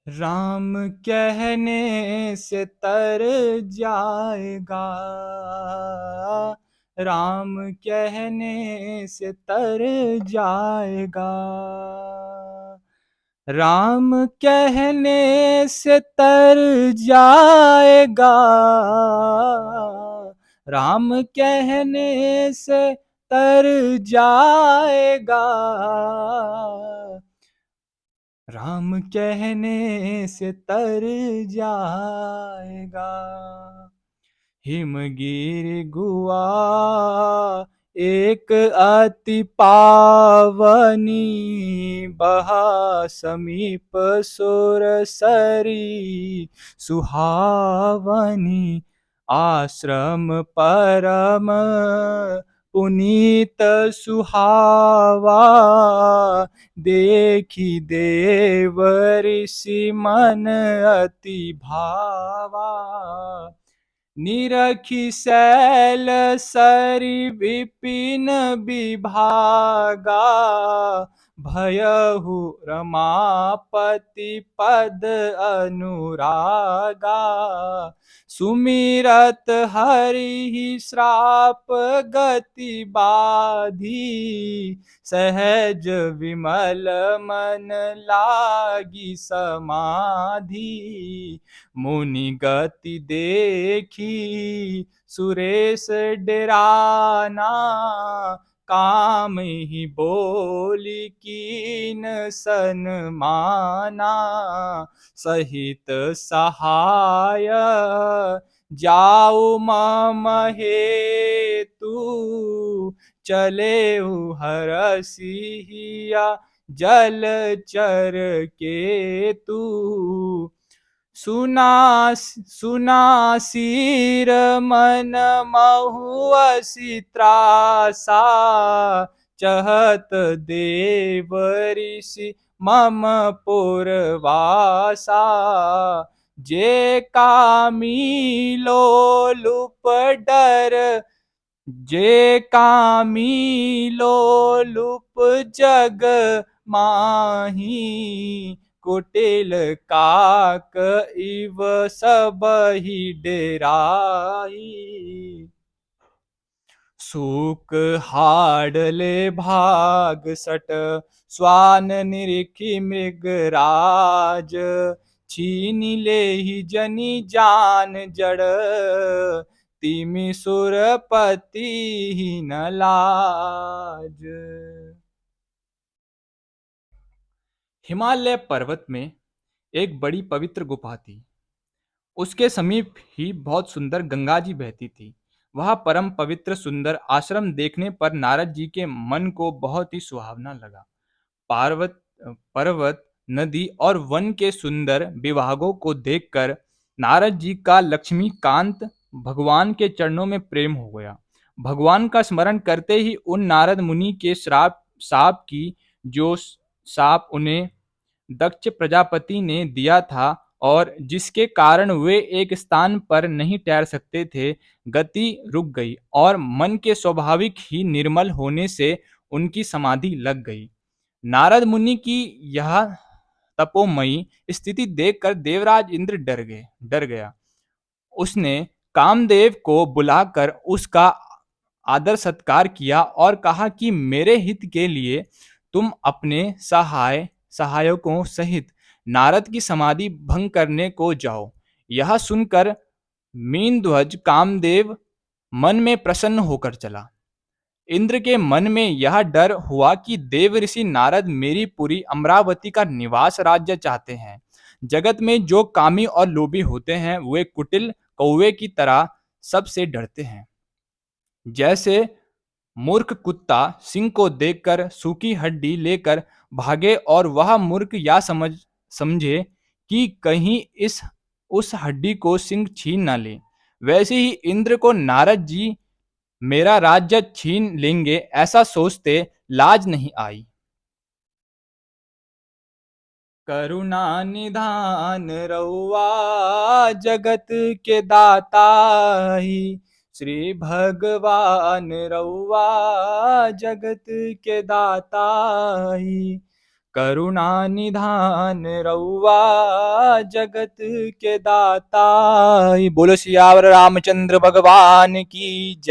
राम कहने से तर जाएगा, राम कहने से तर जाएगा, राम कहने से तर जाएगा, राम कहने से तर जाएगा, राम कहने से तर जाएगा। हिमगिर गुआ एक अति पावनी, बहा समीप सुर सरी सुहावनी, आश्रम परम पुनीत सुहावा, देखी देव ऋषि मन अति भावा, निरखी शैल सरी विपिन विभागा, भयहु रमापति पद अनुरागा, सुमिरत हरि श्राप गति बाधी, सहज विमल मन लागी समाधि, मुनि गति देखी सुरेश डेराना, काम ही बोली कीन सन्माना, सहित सहाय जाऊ मम हेतु, चले हरसिया जल चर केतु, सुना सुना सिर मन महुअसि त्रासा, चहत देव ऋषि मम पुरवासा, जे कामी लोलुप डर, जे कामी लोलुप जग माही, कुटिल काक इव सबहि डेराई, सूक हाडले भाग सट, स्वान निरिखी मृगराज, छीनि लेहि जनि जान जड़, तिमि सुरपति न लाज। हिमालय पर्वत में एक बड़ी पवित्र गुफा थी। उसके समीप ही बहुत सुंदर गंगा जी बहती थी। वह परम पवित्र सुंदर आश्रम देखने पर नारद जी के मन को बहुत ही सुहावना लगा। पार्वत पर्वत, नदी और वन के सुंदर विभागों को देखकर नारद जी का लक्ष्मीकांत भगवान के चरणों में प्रेम हो गया। भगवान का स्मरण करते ही उन नारद मुनि के साप की जो साप उन्हें दक्ष प्रजापति ने दिया था और जिसके कारण वे एक स्थान पर नहीं ठहर सकते थे, गति रुक गई और मन के स्वाभाविक ही निर्मल होने से उनकी समाधि लग गई। नारद मुनि की यह तपोमयी स्थिति देखकर देवराज इंद्र डर गया। उसने कामदेव को बुलाकर उसका आदर सत्कार किया और कहा कि मेरे हित के लिए तुम अपने सहायकों सहित नारद की समाधि भंग करने को जाओ। यह सुनकर मीनध्वज कामदेव मन में प्रसन्न होकर चला। इंद्र के मन में यह डर हुआ कि देव ऋषि नारद मेरी पुरी अमरावती का निवास राज्य चाहते हैं। जगत में जो कामी और लोभी होते हैं वे कुटिल कौवे की तरह सबसे डरते हैं। जैसे मूर्ख कुत्ता सिंह को देखकर सूखी हड्डी लेकर भागे और वह मूर्ख या समझे कि कहीं इस उस हड्डी को सिंह छीन ना ले, वैसे ही इंद्र को नारद जी मेरा राज्य छीन लेंगे ऐसा सोचते लाज नहीं आई। करुणा निधान रउआ जगत के दाता ही, श्री भगवान रउआ जगत के दाता ही, करुणा निधान रउआ जगत के दाता। बोलो सियावर रामचंद्र भगवान की जय।